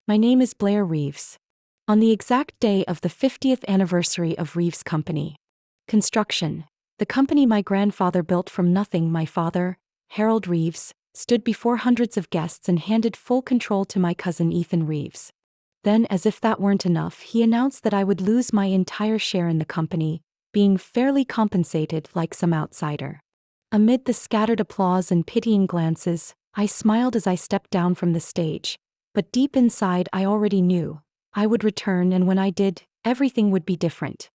My name is Blair Reeves. On the exact day of the 50th anniversary of Reeves Company Construction, the company my grandfather built from nothing, my father, Harold Reeves, stood before hundreds of guests and handed full control to my cousin Ethan Reeves. Then, as if that weren't enough, he announced that I would lose my entire share in the company, being fairly compensated like some outsider. Amid the scattered applause and pitying glances, I smiled as I stepped down from the stage. But deep inside I already knew I would return, and when I did, everything would be different.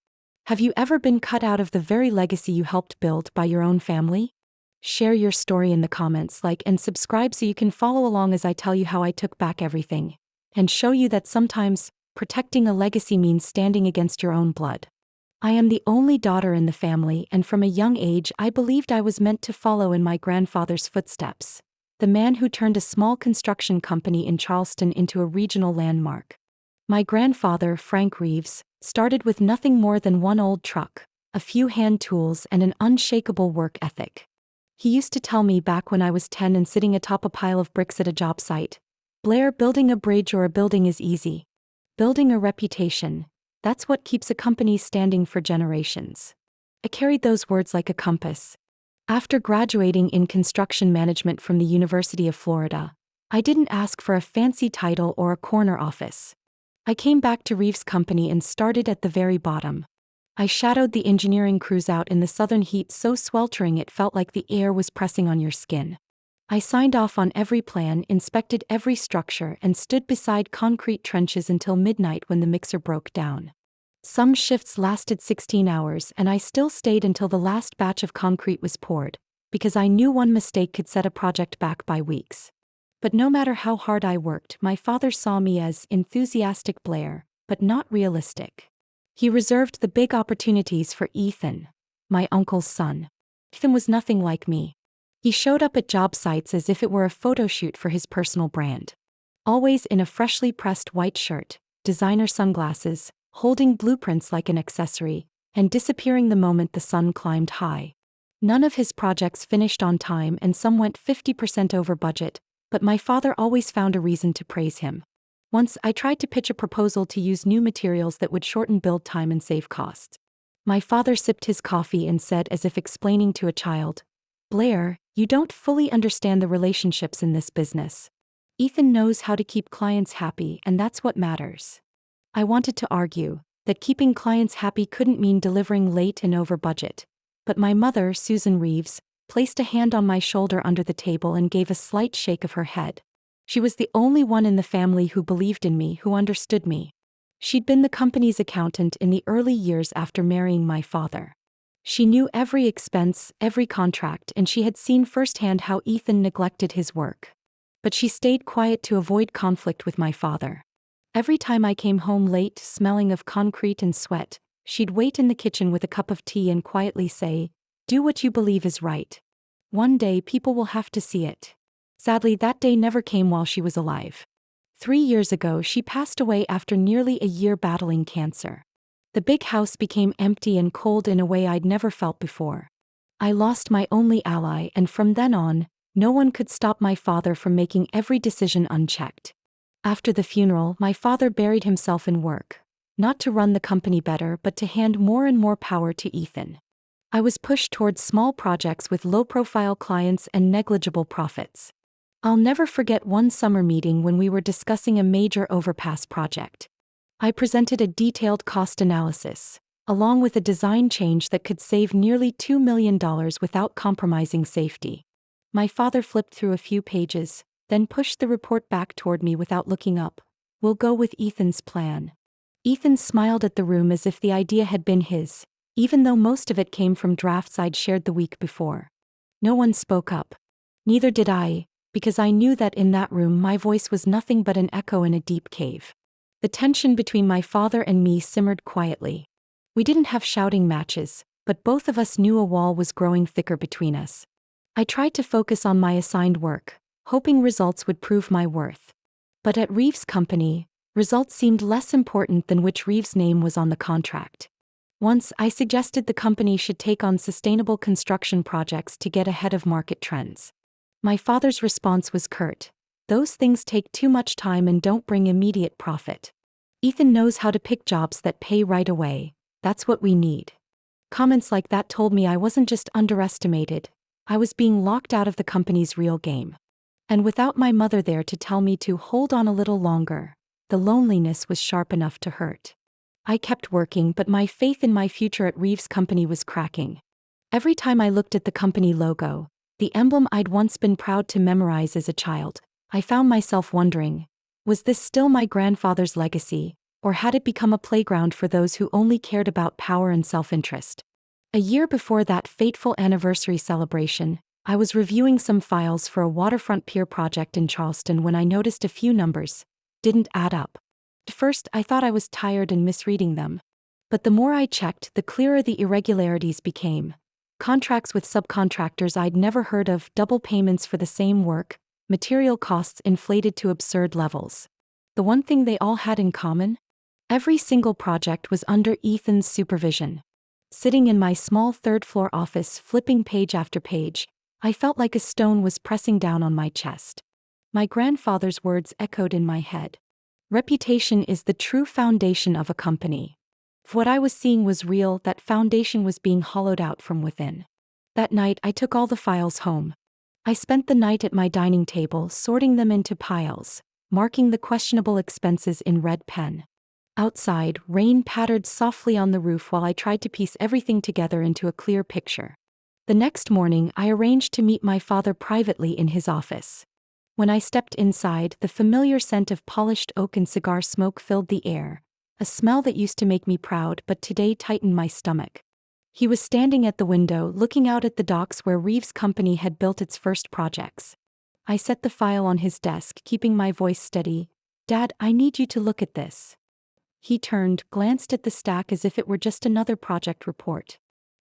Have you ever been cut out of the very legacy you helped build by your own family? Share your story in the comments, like and subscribe so you can follow along as I tell you how I took back everything, and show you that sometimes, protecting a legacy means standing against your own blood. I am the only daughter in the family, and from a young age I believed I was meant to follow in my grandfather's footsteps. The man who turned a small construction company in Charleston into a regional landmark. My grandfather, Frank Reeves, started with nothing more than one old truck, a few hand tools, and an unshakable work ethic. He used to tell me back when I was 10 and sitting atop a pile of bricks at a job site, "Blair, building a bridge or a building is easy. Building a reputation, that's what keeps a company standing for generations." I carried those words like a compass. After graduating in construction management from the University of Florida, I didn't ask for a fancy title or a corner office. I came back to Reeves Company and started at the very bottom. I shadowed the engineering crews out in the southern heat so sweltering it felt like the air was pressing on your skin. I signed off on every plan, inspected every structure, and stood beside concrete trenches until midnight when the mixer broke down. Some shifts lasted 16 hours, and I still stayed until the last batch of concrete was poured, because I knew one mistake could set a project back by weeks. But no matter how hard I worked, my father saw me as enthusiastic Blair, but not realistic. He reserved the big opportunities for Ethan, my uncle's son. Ethan was nothing like me. He showed up at job sites as if it were a photo shoot for his personal brand. Always in a freshly pressed white shirt, designer sunglasses, holding blueprints like an accessory, and disappearing the moment the sun climbed high. None of his projects finished on time, and some went 50% over budget, but my father always found a reason to praise him. Once I tried to pitch a proposal to use new materials that would shorten build time and save costs. My father sipped his coffee and said, as if explaining to a child, "Blair, you don't fully understand the relationships in this business. Ethan knows how to keep clients happy, and that's what matters." I wanted to argue that keeping clients happy couldn't mean delivering late and over budget, but my mother, Susan Reeves, placed a hand on my shoulder under the table and gave a slight shake of her head. She was the only one in the family who believed in me, who understood me. She'd been the company's accountant in the early years after marrying my father. She knew every expense, every contract, and she had seen firsthand how Ethan neglected his work. But she stayed quiet to avoid conflict with my father. Every time I came home late, smelling of concrete and sweat, she'd wait in the kitchen with a cup of tea and quietly say, "Do what you believe is right. One day people will have to see it." Sadly, that day never came while she was alive. 3 years ago, she passed away after nearly a year battling cancer. The big house became empty and cold in a way I'd never felt before. I lost my only ally, and from then on, no one could stop my father from making every decision unchecked. After the funeral, my father buried himself in work, not to run the company better but to hand more and more power to Ethan. I was pushed towards small projects with low-profile clients and negligible profits. I'll never forget one summer meeting when we were discussing a major overpass project. I presented a detailed cost analysis, along with a design change that could save nearly $2 million without compromising safety. My father flipped through a few pages, then pushed the report back toward me without looking up. "We'll go with Ethan's plan." Ethan smiled at the room as if the idea had been his, even though most of it came from drafts I'd shared the week before. No one spoke up. Neither did I, because I knew that in that room my voice was nothing but an echo in a deep cave. The tension between my father and me simmered quietly. We didn't have shouting matches, but both of us knew a wall was growing thicker between us. I tried to focus on my assigned work, hoping results would prove my worth. But at Reeves Company, results seemed less important than which Reeves' name was on the contract. Once I suggested the company should take on sustainable construction projects to get ahead of market trends. My father's response was curt, Those things take too much time and don't bring immediate profit. Ethan knows how to pick jobs that pay right away. That's what we need. Comments like that told me I wasn't just underestimated, I was being locked out of the company's real game. And without my mother there to tell me to hold on a little longer, the loneliness was sharp enough to hurt. I kept working, but my faith in my future at Reeves' company was cracking. Every time I looked at the company logo, the emblem I'd once been proud to memorize as a child, I found myself wondering, was this still my grandfather's legacy, or had it become a playground for those who only cared about power and self-interest? A year before that fateful anniversary celebration, I was reviewing some files for a waterfront pier project in Charleston when I noticed a few numbers didn't add up. At first, I thought I was tired and misreading them. But the more I checked, the clearer the irregularities became. Contracts with subcontractors I'd never heard of, double payments for the same work, material costs inflated to absurd levels. The one thing they all had in common? Every single project was under Ethan's supervision. Sitting in my small third-floor office flipping page after page, I felt like a stone was pressing down on my chest. My grandfather's words echoed in my head. Reputation is the true foundation of a company. If what I was seeing was real, that foundation was being hollowed out from within. That night, I took all the files home. I spent the night at my dining table sorting them into piles, marking the questionable expenses in red pen. Outside, rain pattered softly on the roof while I tried to piece everything together into a clear picture. The next morning, I arranged to meet my father privately in his office. When I stepped inside, the familiar scent of polished oak and cigar smoke filled the air, a smell that used to make me proud but today tightened my stomach. He was standing at the window, looking out at the docks where Reeves' company had built its first projects. I set the file on his desk, keeping my voice steady. "Dad, I need you to look at this." He turned, glanced at the stack as if it were just another project report.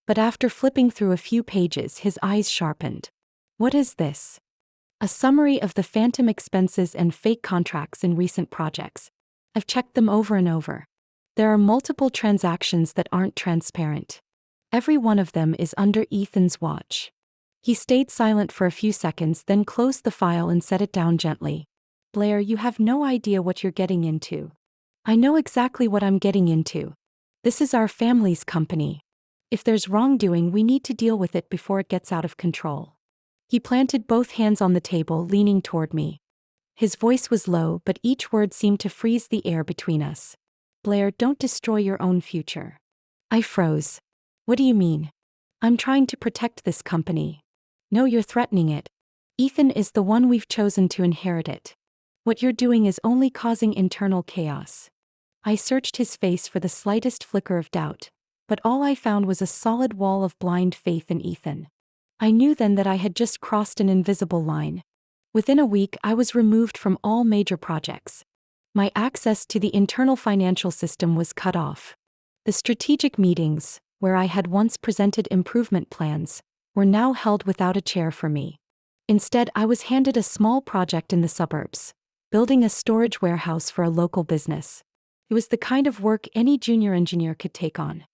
But after flipping through a few pages, his eyes sharpened. "What is this?" "A summary of the phantom expenses and fake contracts in recent projects. I've checked them over and over. There are multiple transactions that aren't transparent. Every one of them is under Ethan's watch." He stayed silent for a few seconds, then closed the file and set it down gently. "Blair, you have no idea what you're getting into." "I know exactly what I'm getting into. This is our family's company. If there's wrongdoing, we need to deal with it before it gets out of control." He planted both hands on the table, leaning toward me. His voice was low, but each word seemed to freeze the air between us. "Blair, don't destroy your own future." I froze. "What do you mean?" "I'm trying to protect this company." "No, you're threatening it. Ethan is the one we've chosen to inherit it. What you're doing is only causing internal chaos." I searched his face for the slightest flicker of doubt, but all I found was a solid wall of blind faith in Ethan. I knew then that I had just crossed an invisible line. Within a week, I was removed from all major projects. My access to the internal financial system was cut off. The strategic meetings, where I had once presented improvement plans, were now held without a chair for me. Instead, I was handed a small project in the suburbs, building a storage warehouse for a local business. It was the kind of work any junior engineer could take on.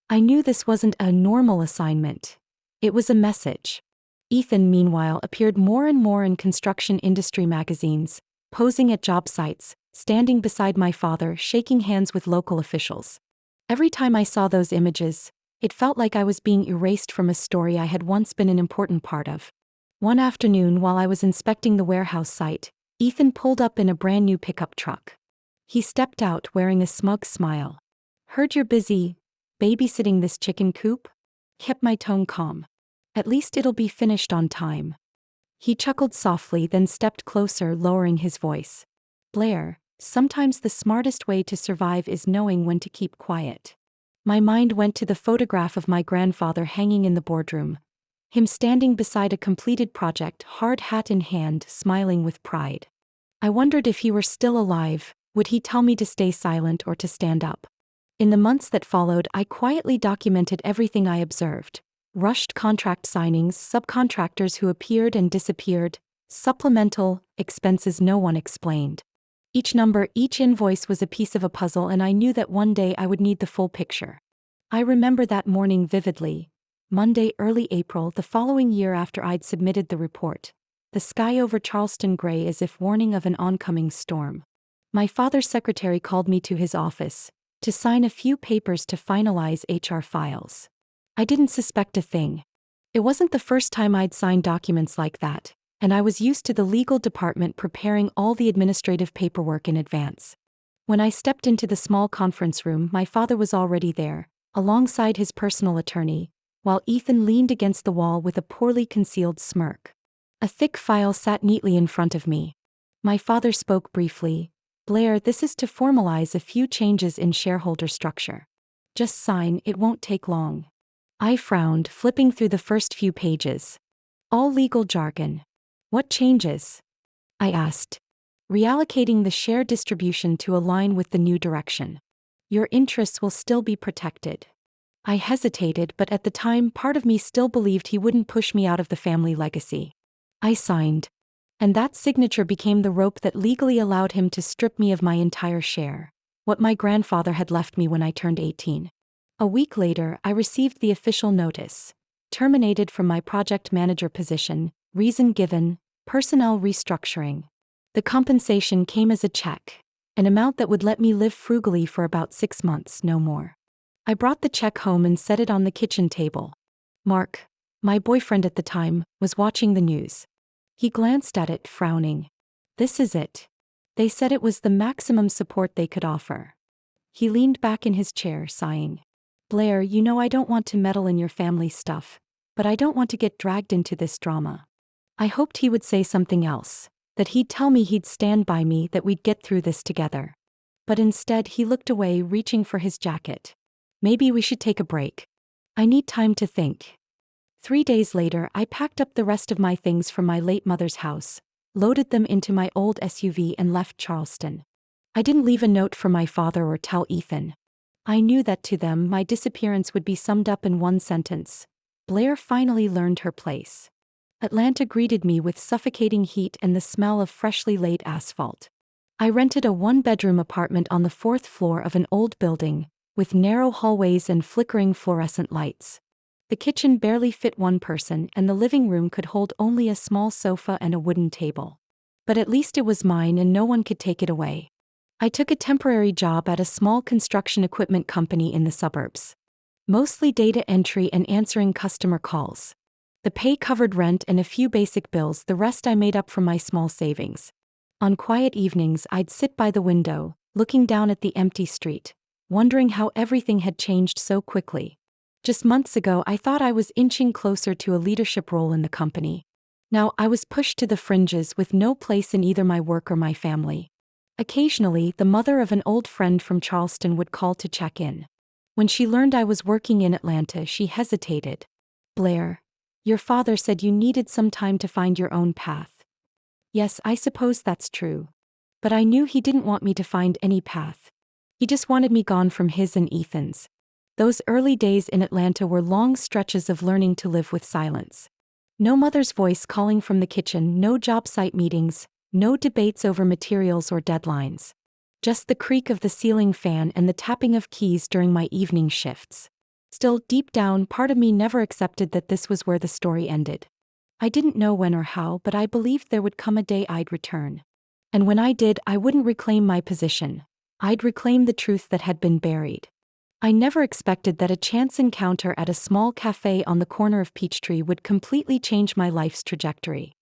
I knew this wasn't a normal assignment. It was a message. Ethan, meanwhile, appeared more and more in construction industry magazines, posing at job sites, standing beside my father, shaking hands with local officials. Every time I saw those images, it felt like I was being erased from a story I had once been an important part of. One afternoon, while I was inspecting the warehouse site, Ethan pulled up in a brand new pickup truck. He stepped out wearing a smug smile. "Heard you're busy babysitting this chicken coop?" Kept my tone calm. "At least it'll be finished on time." He chuckled softly, then stepped closer, lowering his voice. "Blair, sometimes the smartest way to survive is knowing when to keep quiet." My mind went to the photograph of my grandfather hanging in the boardroom. Him standing beside a completed project, hard hat in hand, smiling with pride. I wondered if he were still alive, would he tell me to stay silent or to stand up? In the months that followed, I quietly documented everything I observed. Rushed contract signings, subcontractors who appeared and disappeared, supplemental expenses no one explained. Each number, each invoice was a piece of a puzzle, and I knew that one day I would need the full picture. I remember that morning vividly. Monday, early April, the following year after I'd submitted the report. the sky over Charleston gray as if warning of an oncoming storm. My father's secretary called me to his office to sign a few papers to finalize HR files. I didn't suspect a thing. It wasn't the first time I'd signed documents like that, and I was used to the legal department preparing all the administrative paperwork in advance. When I stepped into the small conference room, my father was already there, alongside his personal attorney, while Ethan leaned against the wall with a poorly concealed smirk. A thick file sat neatly in front of me. My father spoke briefly. "Blair, this is to formalize a few changes in shareholder structure. Just sign, it won't take long." I frowned, flipping through the first few pages. All legal jargon. "What changes?" I asked. "Reallocating the share distribution to align with the new direction. Your interests will still be protected." I hesitated, but at the time, part of me still believed he wouldn't push me out of the family legacy. I signed. And that signature became the rope that legally allowed him to strip me of my entire share, what my grandfather had left me when I turned 18. A week later, I received the official notice. Terminated from my project manager position, reason given, personnel restructuring. The compensation came as a check, an amount that would let me live frugally for about 6 months, no more. I brought the check home and set it on the kitchen table. Mark, my boyfriend at the time, was watching the news. He glanced at it, frowning. "This is it. They said it was the maximum support they could offer." He leaned back in his chair, sighing. "Blair, you know I don't want to meddle in your family stuff, but I don't want to get dragged into this drama." I hoped he would say something else, that he'd tell me he'd stand by me, that we'd get through this together. But instead he looked away, reaching for his jacket. "Maybe we should take a break. I need time to think." 3 days later, I packed up the rest of my things from my late mother's house, loaded them into my old SUV and left Charleston. I didn't leave a note for my father or tell Ethan. I knew that to them my disappearance would be summed up in one sentence: Blair finally learned her place. Atlanta greeted me with suffocating heat and the smell of freshly laid asphalt. I rented a one-bedroom apartment on the 4th floor of an old building, with narrow hallways and flickering fluorescent lights. The kitchen barely fit one person, and the living room could hold only a small sofa and a wooden table. But at least it was mine and no one could take it away. I took a temporary job at a small construction equipment company in the suburbs. Mostly data entry and answering customer calls. The pay covered rent and a few basic bills, the rest I made up from my small savings. On quiet evenings, I'd sit by the window, looking down at the empty street, wondering how everything had changed so quickly. Just months ago, I thought I was inching closer to a leadership role in the company. Now I was pushed to the fringes with no place in either my work or my family. Occasionally, the mother of an old friend from Charleston would call to check in. When she learned I was working in Atlanta, she hesitated. "Blair, your father said you needed some time to find your own path." Yes, I suppose that's true. But I knew he didn't want me to find any path. He just wanted me gone from his and Ethan's. Those early days in Atlanta were long stretches of learning to live with silence. No mother's voice calling from the kitchen, no job site meetings, no debates over materials or deadlines. Just the creak of the ceiling fan and the tapping of keys during my evening shifts. Still, deep down, part of me never accepted that this was where the story ended. I didn't know when or how, but I believed there would come a day I'd return. And when I did, I wouldn't reclaim my position. I'd reclaim the truth that had been buried. I never expected that a chance encounter at a small cafe on the corner of Peachtree would completely change my life's trajectory.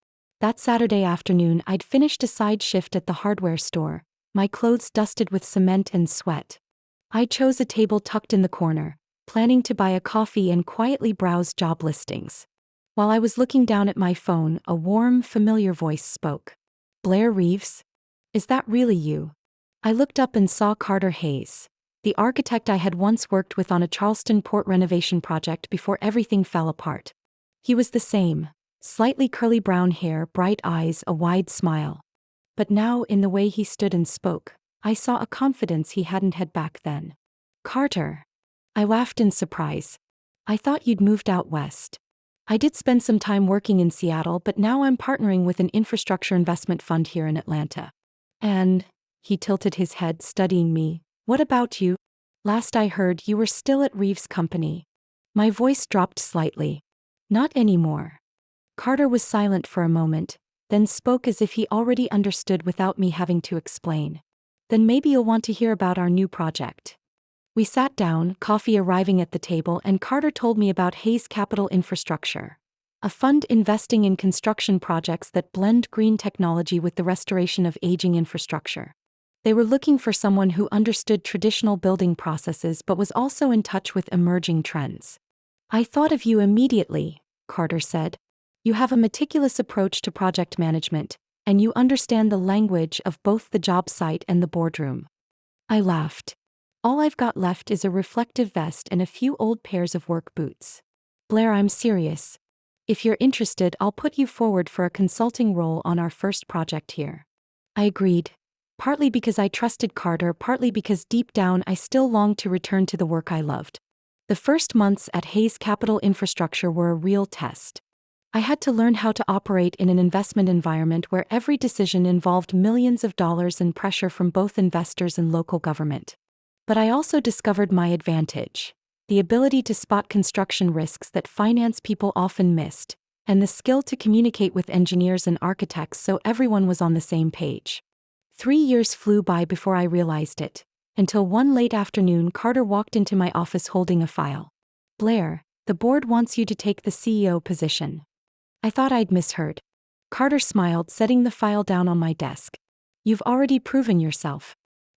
That Saturday afternoon, I'd finished a side shift at the hardware store, my clothes dusted with cement and sweat. I chose a table tucked in the corner, planning to buy a coffee and quietly browse job listings. While I was looking down at my phone, a warm, familiar voice spoke. "Blair Reeves? Is that really you?" I looked up and saw Carter Hayes, the architect I had once worked with on a Charleston port renovation project before everything fell apart. He was the same, slightly curly brown hair, bright eyes, a wide smile. But now, in the way he stood and spoke, I saw a confidence he hadn't had back then. "Carter." I laughed in surprise. "I thought you'd moved out west." "I did spend some time working in Seattle, but now I'm partnering with an infrastructure investment fund here in Atlanta." "And," he tilted his head, studying me, "what about you? Last I heard, you were still at Reeves' company." My voice dropped slightly. "Not anymore." Carter was silent for a moment, then spoke as if he already understood without me having to explain. Then maybe you'll want to hear about our new project. We sat down, coffee arriving at the table, and Carter told me about Hayes Capital Infrastructure, a fund investing in construction projects that blend green technology with the restoration of aging infrastructure. They were looking for someone who understood traditional building processes but was also in touch with emerging trends. I thought of you immediately, Carter said. You have a meticulous approach to project management, and you understand the language of both the job site and the boardroom. I laughed. All I've got left is a reflective vest and a few old pairs of work boots. Blair, I'm serious. If you're interested, I'll put you forward for a consulting role on our first project here. I agreed. Partly because I trusted Carter, partly because deep down I still longed to return to the work I loved. The first months at Hayes Capital Infrastructure were a real test. I had to learn how to operate in an investment environment where every decision involved millions of dollars and pressure from both investors and local government. But I also discovered my advantage: the ability to spot construction risks that finance people often missed, and the skill to communicate with engineers and architects so everyone was on the same page. 3 years flew by before I realized it, until one late afternoon Carter walked into my office holding a file. Blair, the board wants you to take the CEO position. I thought I'd misheard. Carter smiled, setting the file down on my desk. You've already proven yourself.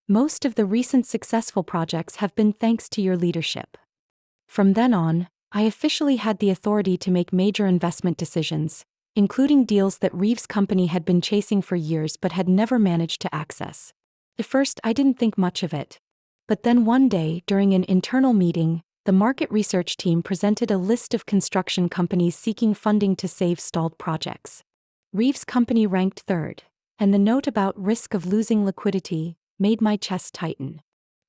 Most of the recent successful projects have been thanks to your leadership. From then on, I officially had the authority to make major investment decisions, including deals that Reeves' company had been chasing for years but had never managed to access. At first, I didn't think much of it. But then one day, during an internal meeting, the market research team presented a list of construction companies seeking funding to save stalled projects. Reeves' company ranked third, and the note about risk of losing liquidity made my chest tighten.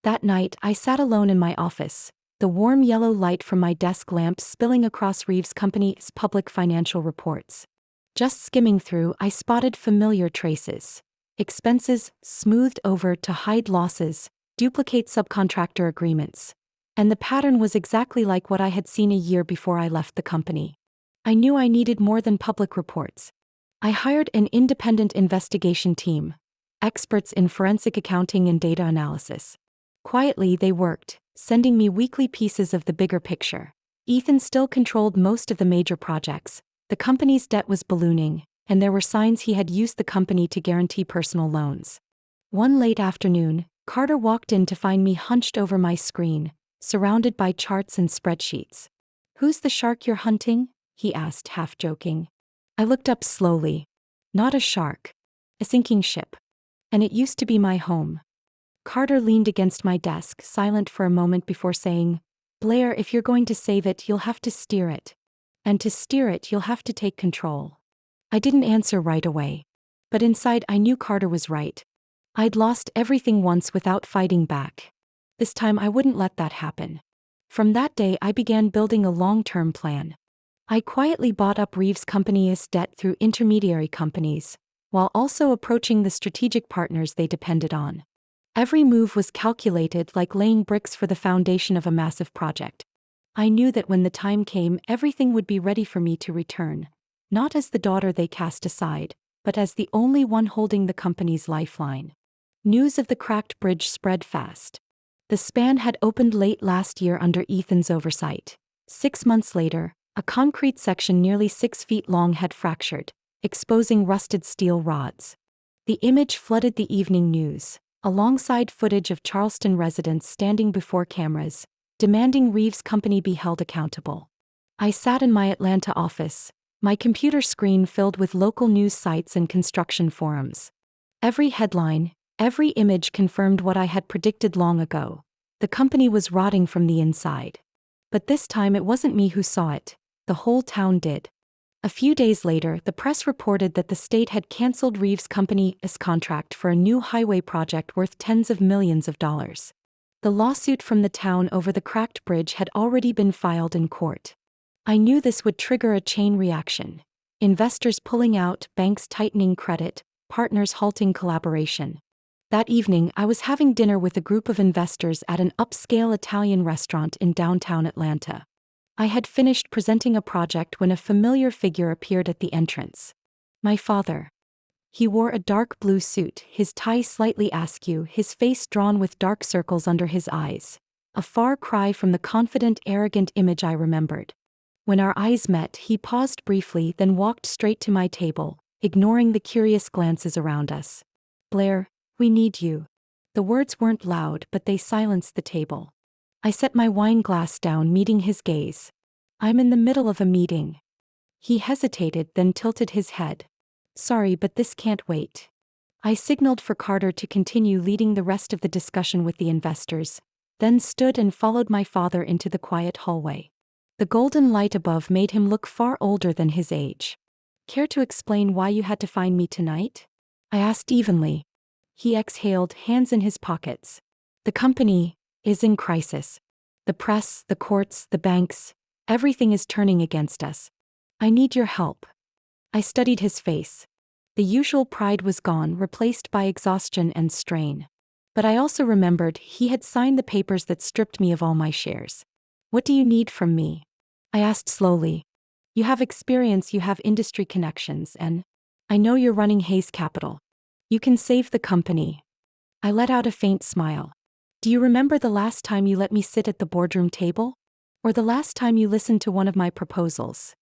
That night, I sat alone in my office, the warm yellow light from my desk lamp spilling across Reeves' company's public financial reports. Just skimming through, I spotted familiar traces. Expenses smoothed over to hide losses, duplicate subcontractor agreements. And the pattern was exactly like what I had seen a year before I left the company. I knew I needed more than public reports. I hired an independent investigation team, experts in forensic accounting and data analysis. Quietly they worked, sending me weekly pieces of the bigger picture. Ethan still controlled most of the major projects. The company's debt was ballooning, and there were signs he had used the company to guarantee personal loans. One late afternoon, Carter walked in to find me hunched over my screen, surrounded by charts and spreadsheets. "Who's the shark you're hunting?" he asked, half joking. I looked up slowly. Not a shark. A sinking ship. And it used to be my home. Carter leaned against my desk, silent for a moment before saying, "Blair, if you're going to save it, you'll have to steer it. And to steer it, you'll have to take control." I didn't answer right away. But inside I knew Carter was right. I'd lost everything once without fighting back. This time I wouldn't let that happen. From that day I began building a long-term plan. I quietly bought up Reeves' company's debt through intermediary companies, while also approaching the strategic partners they depended on. Every move was calculated, like laying bricks for the foundation of a massive project. I knew that when the time came, everything would be ready for me to return, not as the daughter they cast aside, but as the only one holding the company's lifeline. News of the cracked bridge spread fast. The span had opened late last year under Ethan's oversight. 6 months later, a concrete section nearly 6 feet long had fractured, exposing rusted steel rods. The image flooded the evening news, alongside footage of Charleston residents standing before cameras, demanding Reeves' company be held accountable. I sat in my Atlanta office, my computer screen filled with local news sites and construction forums. Every headline, every image confirmed what I had predicted long ago. The company was rotting from the inside. But this time it wasn't me who saw it. The whole town did. A few days later, the press reported that the state had canceled Reeves' company's contract for a new highway project worth tens of millions of dollars. The lawsuit from the town over the cracked bridge had already been filed in court. I knew this would trigger a chain reaction. Investors pulling out, banks tightening credit, partners halting collaboration. That evening, I was having dinner with a group of investors at an upscale Italian restaurant in downtown Atlanta. I had finished presenting a project when a familiar figure appeared at the entrance. My father. He wore a dark blue suit, his tie slightly askew, his face drawn with dark circles under his eyes. A far cry from the confident, arrogant image I remembered. When our eyes met, he paused briefly, then walked straight to my table, ignoring the curious glances around us. "Blair, we need you." The words weren't loud, but they silenced the table. I set my wine glass down, meeting his gaze. "I'm in the middle of a meeting." He hesitated, then tilted his head. "Sorry, but this can't wait." I signaled for Carter to continue leading the rest of the discussion with the investors, then stood and followed my father into the quiet hallway. The golden light above made him look far older than his age. "Care to explain why you had to find me tonight?" I asked evenly. He exhaled, hands in his pockets. "The company is in crisis. The press, the courts, the banks, everything is turning against us. I need your help." I studied his face. The usual pride was gone, replaced by exhaustion and strain. But I also remembered he had signed the papers that stripped me of all my shares. "What do you need from me?" I asked slowly. "You have experience, you have industry connections, and I know you're running Hayes Capital. You can save the company." I let out a faint smile. "Do you remember the last time you let me sit at the boardroom table? Or the last time you listened to one of my proposals?"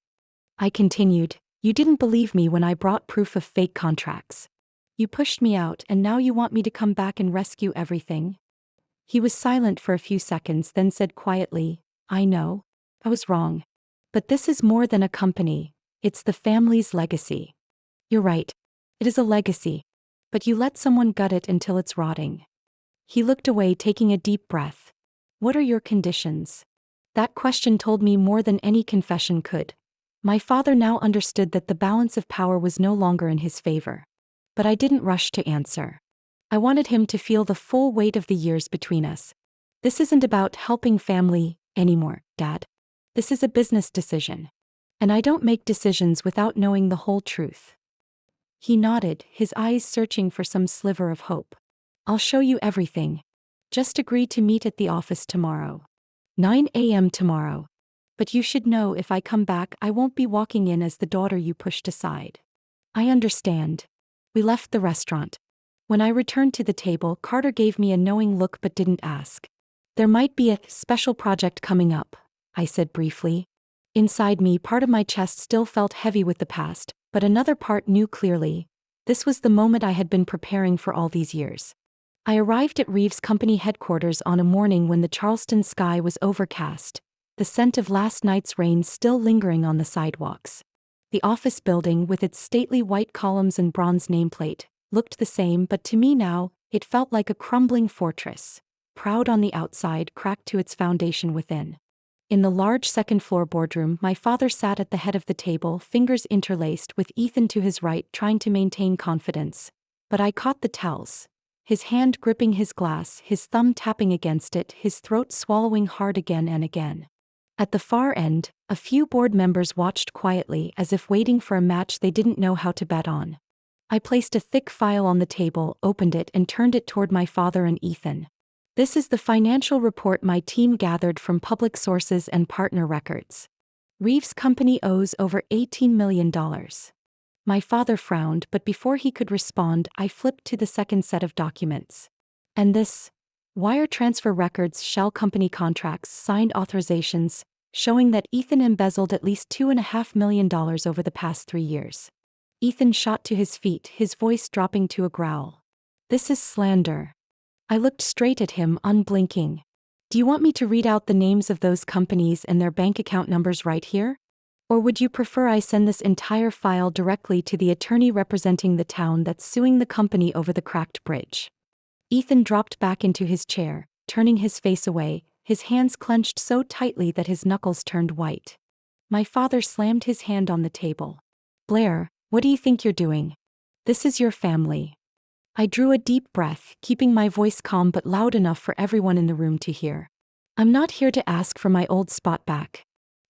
I continued. "You didn't believe me when I brought proof of fake contracts. You pushed me out, and now you want me to come back and rescue everything?" He was silent for a few seconds, then said quietly, "I know. I was wrong. But this is more than a company. It's the family's legacy." "You're right. It is a legacy. But you let someone gut it until it's rotting." He looked away, taking a deep breath. "What are your conditions?" That question told me more than any confession could. My father now understood that the balance of power was no longer in his favor. But I didn't rush to answer. I wanted him to feel the full weight of the years between us. "This isn't about helping family anymore, Dad. This is a business decision. And I don't make decisions without knowing the whole truth." He nodded, his eyes searching for some sliver of hope. "I'll show you everything. Just agree to meet at the office tomorrow. 9 a.m. tomorrow. But you should know, if I come back, I won't be walking in as the daughter you pushed aside." "I understand." We left the restaurant. When I returned to the table, Carter gave me a knowing look but didn't ask. "There might be a special project coming up," I said briefly. Inside me, part of my chest still felt heavy with the past, but another part knew clearly. This was the moment I had been preparing for all these years. I arrived at Reeves Company headquarters on a morning when the Charleston sky was overcast, the scent of last night's rain still lingering on the sidewalks. The office building, with its stately white columns and bronze nameplate, looked the same, but to me now, it felt like a crumbling fortress, proud on the outside, cracked to its foundation within. In the large second-floor boardroom, my father sat at the head of the table, fingers interlaced, with Ethan to his right, trying to maintain confidence. But I caught the tells. His hand gripping his glass, his thumb tapping against it, his throat swallowing hard again and again. At the far end, a few board members watched quietly, as if waiting for a match they didn't know how to bet on. I placed a thick file on the table, opened it, and turned it toward my father and Ethan. "This is the financial report my team gathered from public sources and partner records. Reeves Company owes over $18 million. My father frowned, but before he could respond, I flipped to the second set of documents. "And this? Wire transfer records, shell company contracts, signed authorizations, showing that Ethan embezzled at least $2.5 million over the past 3 years. Ethan shot to his feet, his voice dropping to a growl. "This is slander." I looked straight at him, unblinking. "Do you want me to read out the names of those companies and their bank account numbers right here? Or would you prefer I send this entire file directly to the attorney representing the town that's suing the company over the cracked bridge?" Ethan dropped back into his chair, turning his face away, his hands clenched so tightly that his knuckles turned white. My father slammed his hand on the table. "Blair, what do you think you're doing? This is your family." I drew a deep breath, keeping my voice calm but loud enough for everyone in the room to hear. "I'm not here to ask for my old spot back.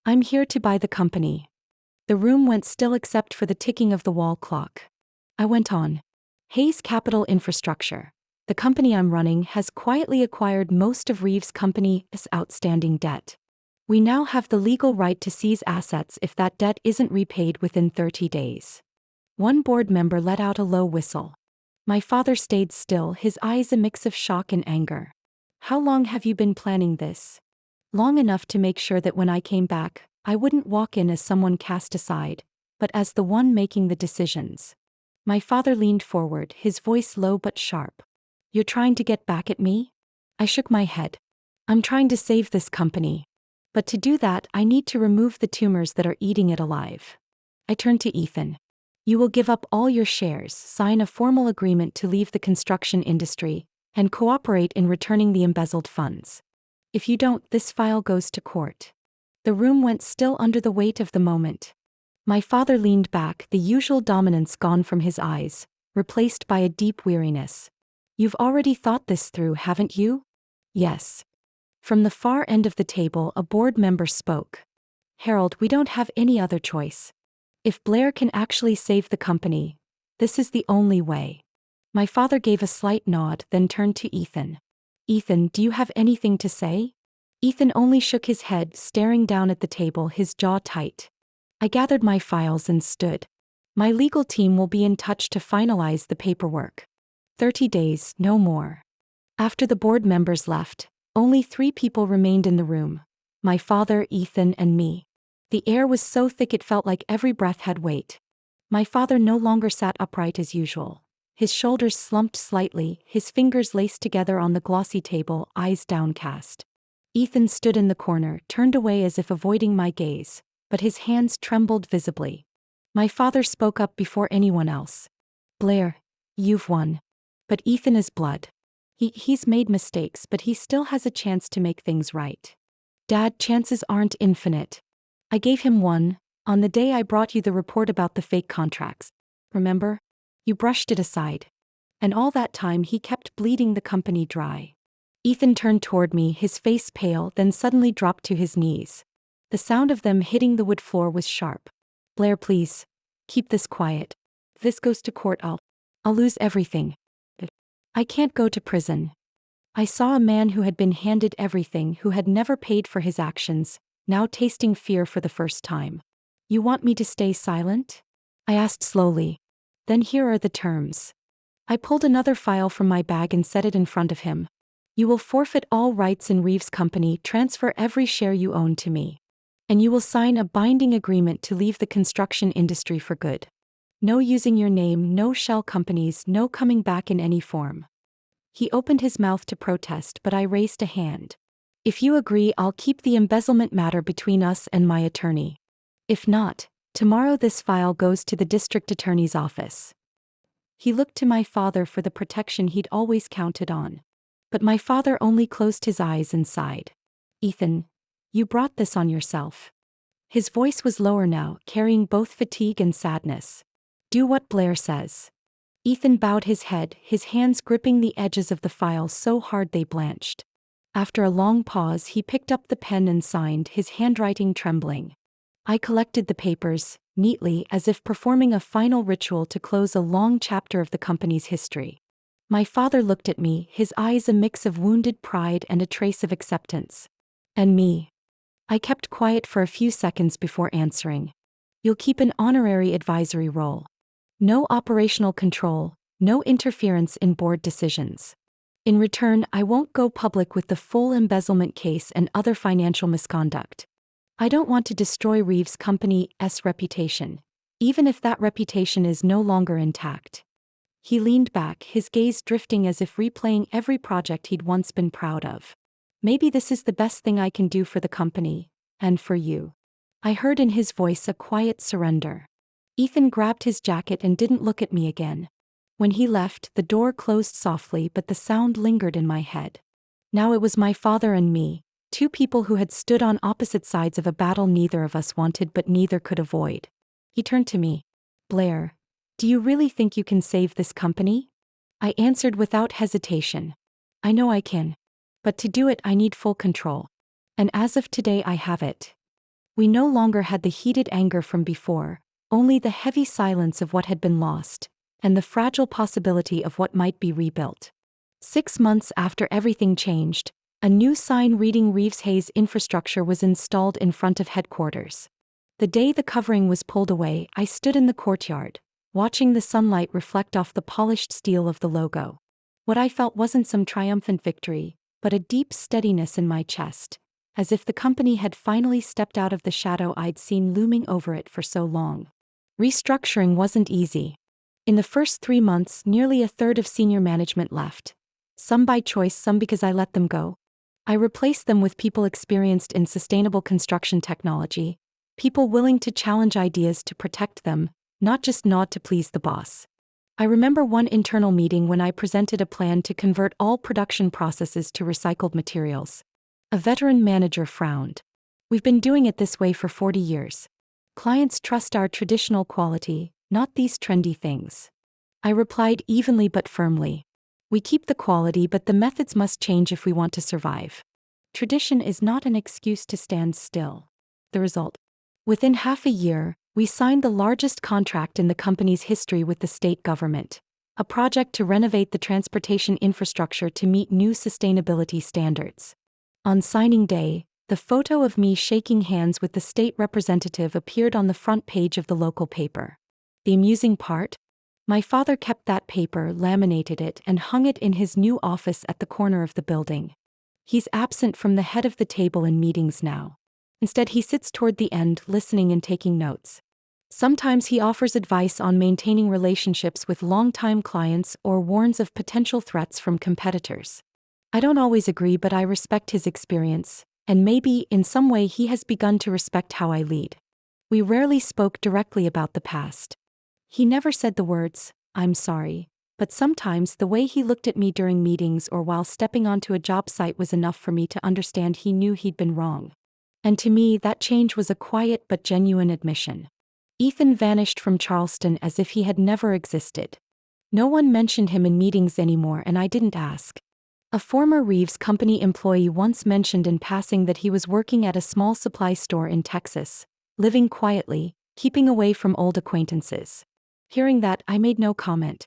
I'm here to buy the company." The room went still except for the ticking of the wall clock. I went on. "Hayes Capital Infrastructure, the company I'm running, has quietly acquired most of Reeves Company's outstanding debt. We now have the legal right to seize assets if that debt isn't repaid within 30 days. One board member let out a low whistle. My father stayed still, his eyes a mix of shock and anger. How long have you been planning this? Long enough to make sure that when I came back, I wouldn't walk in as someone cast aside, but as the one making the decisions. My father leaned forward, his voice low but sharp. You're trying to get back at me? I shook my head. I'm trying to save this company. But to do that, I need to remove the tumors that are eating it alive. I turned to Ethan. You will give up all your shares, sign a formal agreement to leave the construction industry, and cooperate in returning the embezzled funds. If you don't, this file goes to court. The room went still under the weight of the moment. My father leaned back, the usual dominance gone from his eyes, replaced by a deep weariness. You've already thought this through, haven't you? Yes. From the far end of the table, a board member spoke. Harold, we don't have any other choice. If Blair can actually save the company, this is the only way. My father gave a slight nod, then turned to Ethan. Ethan, do you have anything to say? Ethan only shook his head, staring down at the table, his jaw tight. I gathered my files and stood. My legal team will be in touch to finalize the paperwork. 30 days, no more. After the board members left, only 3 people remained in the room. My father, Ethan, and me. The air was so thick it felt like every breath had weight. My father no longer sat upright as usual. His shoulders slumped slightly, his fingers laced together on the glossy table, eyes downcast. Ethan stood in the corner, turned away as if avoiding my gaze, but his hands trembled visibly. My father spoke up before anyone else. Blair, you've won. But Ethan is blood. He's made mistakes, but he still has a chance to make things right. Dad, chances aren't infinite. I gave him one, on the day I brought you the report about the fake contracts. Remember? You brushed it aside. And all that time he kept bleeding the company dry. Ethan turned toward me, his face pale, then suddenly dropped to his knees. The sound of them hitting the wood floor was sharp. Blair, please. Keep this quiet. If this goes to court, I'll lose everything. I can't go to prison. I saw a man who had been handed everything, who had never paid for his actions, now tasting fear for the first time. You want me to stay silent? I asked slowly. Then here are the terms. I pulled another file from my bag and set it in front of him. You will forfeit all rights in Reeves' company, transfer every share you own to me. And you will sign a binding agreement to leave the construction industry for good. No using your name, no shell companies, no coming back in any form. He opened his mouth to protest, but I raised a hand. If you agree, I'll keep the embezzlement matter between us and my attorney. If not, tomorrow this file goes to the district attorney's office. He looked to my father for the protection he'd always counted on. But my father only closed his eyes and sighed. Ethan, you brought this on yourself. His voice was lower now, carrying both fatigue and sadness. Do what Blair says. Ethan bowed his head, his hands gripping the edges of the file so hard they blanched. After a long pause, he picked up the pen and signed, his handwriting trembling. I collected the papers, neatly, as if performing a final ritual to close a long chapter of the company's history. My father looked at me, his eyes a mix of wounded pride and a trace of acceptance. And me. I kept quiet for a few seconds before answering. You'll keep an honorary advisory role. No operational control, no interference in board decisions. In return, I won't go public with the full embezzlement case and other financial misconduct. I don't want to destroy Reeves' company's reputation, even if that reputation is no longer intact. He leaned back, his gaze drifting as if replaying every project he'd once been proud of. Maybe this is the best thing I can do for the company, and for you. I heard in his voice a quiet surrender. Ethan grabbed his jacket and didn't look at me again. When he left, the door closed softly, but the sound lingered in my head. Now it was my father and me, 2 people who had stood on opposite sides of a battle neither of us wanted but neither could avoid. He turned to me. Blair, do you really think you can save this company? I answered without hesitation. I know I can. But to do it I need full control. And as of today I have it. We no longer had the heated anger from before, only the heavy silence of what had been lost, and the fragile possibility of what might be rebuilt. 6 months after everything changed, a new sign reading Reeves Hayes Infrastructure was installed in front of headquarters. The day the covering was pulled away, I stood in the courtyard, watching the sunlight reflect off the polished steel of the logo. What I felt wasn't some triumphant victory, but a deep steadiness in my chest, as if the company had finally stepped out of the shadow I'd seen looming over it for so long. Restructuring wasn't easy. In the first 3 months, nearly a third of senior management left. Some by choice, some because I let them go. I replaced them with people experienced in sustainable construction technology, people willing to challenge ideas to protect them, not just nod to please the boss. I remember one internal meeting when I presented a plan to convert all production processes to recycled materials. A veteran manager frowned. "We've been doing it this way for 40 years. Clients trust our traditional quality, not these trendy things." I replied evenly but firmly. "We keep the quality, but the methods must change if we want to survive. Tradition is not an excuse to stand still." The result? Within half a year, we signed the largest contract in the company's history with the state government, a project to renovate the transportation infrastructure to meet new sustainability standards. On signing day, the photo of me shaking hands with the state representative appeared on the front page of the local paper. The amusing part? My father kept that paper, laminated it, and hung it in his new office at the corner of the building. He's absent from the head of the table in meetings now. Instead, he sits toward the end, listening and taking notes. Sometimes he offers advice on maintaining relationships with longtime clients or warns of potential threats from competitors. I don't always agree, but I respect his experience, and maybe, in some way, he has begun to respect how I lead. We rarely spoke directly about the past. He never said the words, "I'm sorry," but sometimes the way he looked at me during meetings or while stepping onto a job site was enough for me to understand he knew he'd been wrong. And to me, that change was a quiet but genuine admission. Ethan vanished from Charleston as if he had never existed. No one mentioned him in meetings anymore, and I didn't ask. A former Reeves Company employee once mentioned in passing that he was working at a small supply store in Texas, living quietly, keeping away from old acquaintances. Hearing that, I made no comment.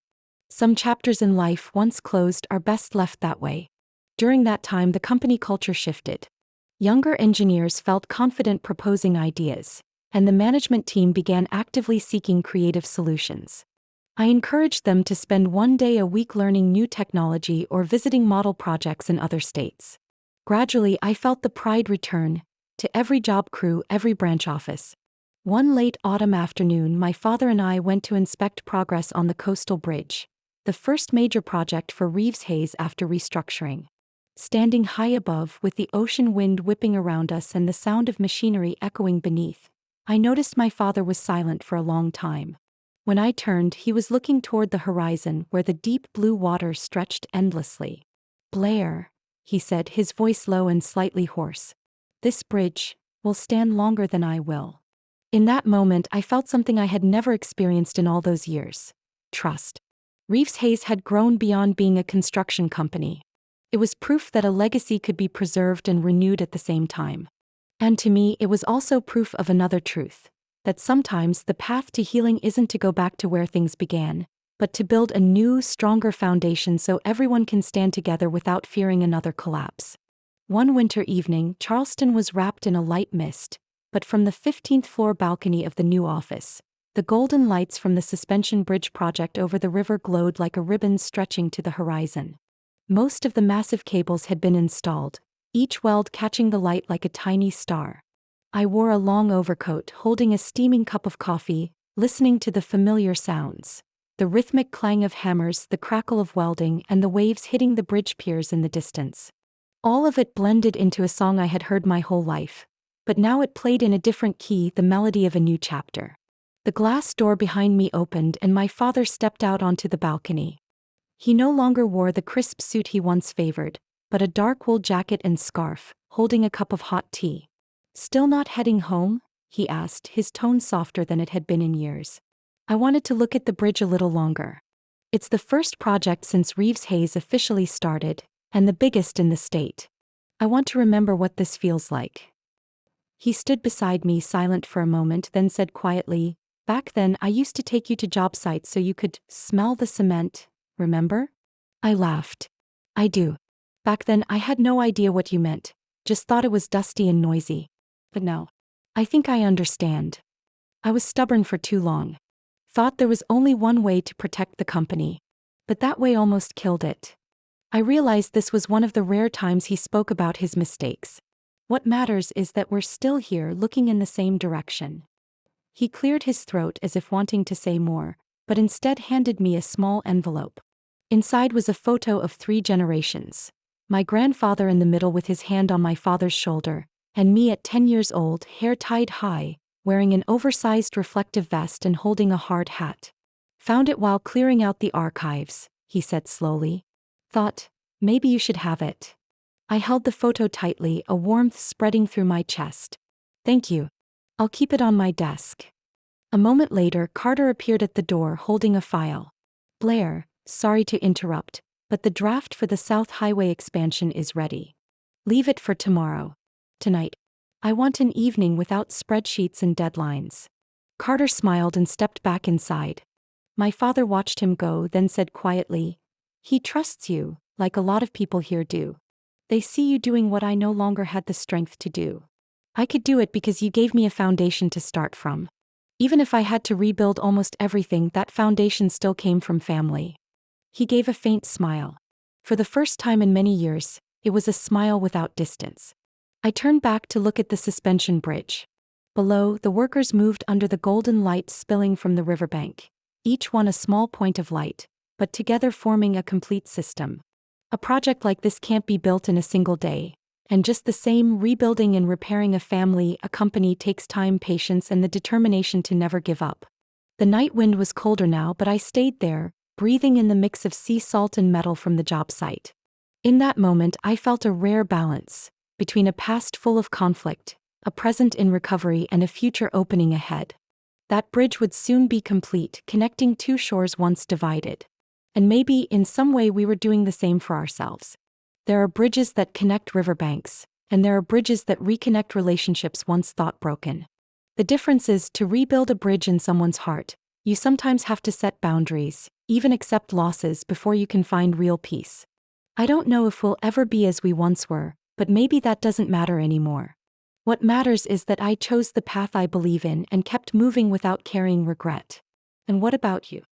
Some chapters in life, once closed, are best left that way. During that time, the company culture shifted. Younger engineers felt confident proposing ideas, and the management team began actively seeking creative solutions. I encouraged them to spend 1 day a week learning new technology or visiting model projects in other states. Gradually, I felt the pride return to every job crew, every branch office. One late autumn afternoon, my father and I went to inspect progress on the coastal bridge, the first major project for Reeves Hayes after restructuring. Standing high above, with the ocean wind whipping around us and the sound of machinery echoing beneath, I noticed my father was silent for a long time. When I turned, he was looking toward the horizon where the deep blue water stretched endlessly. "Blair," he said, his voice low and slightly hoarse, "this bridge will stand longer than I will." In that moment, I felt something I had never experienced in all those years: trust. Reeves Hayes had grown beyond being a construction company. It was proof that a legacy could be preserved and renewed at the same time. And to me, it was also proof of another truth: that sometimes the path to healing isn't to go back to where things began, but to build a new, stronger foundation so everyone can stand together without fearing another collapse. One winter evening, Charleston was wrapped in a light mist, but from the 15th floor balcony of the new office, the golden lights from the suspension bridge project over the river glowed like a ribbon stretching to the horizon. Most of the massive cables had been installed, each weld catching the light like a tiny star. I wore a long overcoat, holding a steaming cup of coffee, listening to the familiar sounds: the rhythmic clang of hammers, the crackle of welding, and the waves hitting the bridge piers in the distance. All of it blended into a song I had heard my whole life, but now it played in a different key, the melody of a new chapter. The glass door behind me opened and my father stepped out onto the balcony. He no longer wore the crisp suit he once favored, but a dark wool jacket and scarf, holding a cup of hot tea. "Still not heading home?" he asked, his tone softer than it had been in years. I wanted to look at the bridge a little longer. It's the first project since Reeves Hayes officially started, and the biggest in the state. I want to remember what this feels like. He stood beside me, silent for a moment, then said quietly, "Back then I used to take you to job sites so you could smell the cement. Remember?" I laughed. "I do. Back then I had no idea what you meant, just thought it was dusty and noisy. But now, I think I understand. I was stubborn for too long. Thought there was only one way to protect the company. But that way almost killed it. I realized this was one of the rare times he spoke about his mistakes. What matters is that we're still here looking in the same direction. He cleared his throat as if wanting to say more, but instead handed me a small envelope. Inside was a photo of 3 generations. My grandfather in the middle with his hand on my father's shoulder, and me at 10 years old, hair tied high, wearing an oversized reflective vest and holding a hard hat. Found it while clearing out the archives, he said slowly. Thought, maybe you should have it. I held the photo tightly, a warmth spreading through my chest. Thank you. I'll keep it on my desk. A moment later, Carter appeared at the door holding a file. Blair, sorry to interrupt, but the draft for the South Highway expansion is ready. Leave it for tomorrow. Tonight. I want an evening without spreadsheets and deadlines. Carter smiled and stepped back inside. My father watched him go, then said quietly, he trusts you, like a lot of people here do. They see you doing what I no longer had the strength to do. I could do it because you gave me a foundation to start from. Even if I had to rebuild almost everything, that foundation still came from family. He gave a faint smile. For the first time in many years, it was a smile without distance. I turned back to look at the suspension bridge. Below, the workers moved under the golden light spilling from the riverbank, each one a small point of light, but together forming a complete system. A project like this can't be built in a single day. And just the same, rebuilding and repairing a company takes time, patience, and the determination to never give up. The night wind was colder now, but I stayed there, breathing in the mix of sea salt and metal from the job site. In that moment, I felt a rare balance between a past full of conflict, a present in recovery, and a future opening ahead. That bridge would soon be complete, connecting 2 shores once divided. And maybe, in some way, we were doing the same for ourselves. There are bridges that connect riverbanks, and there are bridges that reconnect relationships once thought broken. The difference is, to rebuild a bridge in someone's heart, you sometimes have to set boundaries, even accept losses before you can find real peace. I don't know if we'll ever be as we once were, but maybe that doesn't matter anymore. What matters is that I chose the path I believe in and kept moving without carrying regret. And what about you?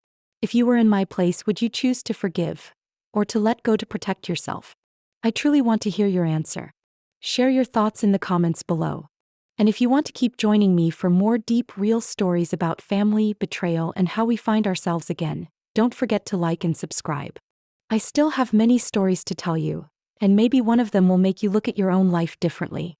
If you were in my place, would you choose to forgive, or to let go to protect yourself? I truly want to hear your answer. Share your thoughts in the comments below. And if you want to keep joining me for more deep, real stories about family, betrayal, and how we find ourselves again, don't forget to like and subscribe. I still have many stories to tell you, and maybe one of them will make you look at your own life differently.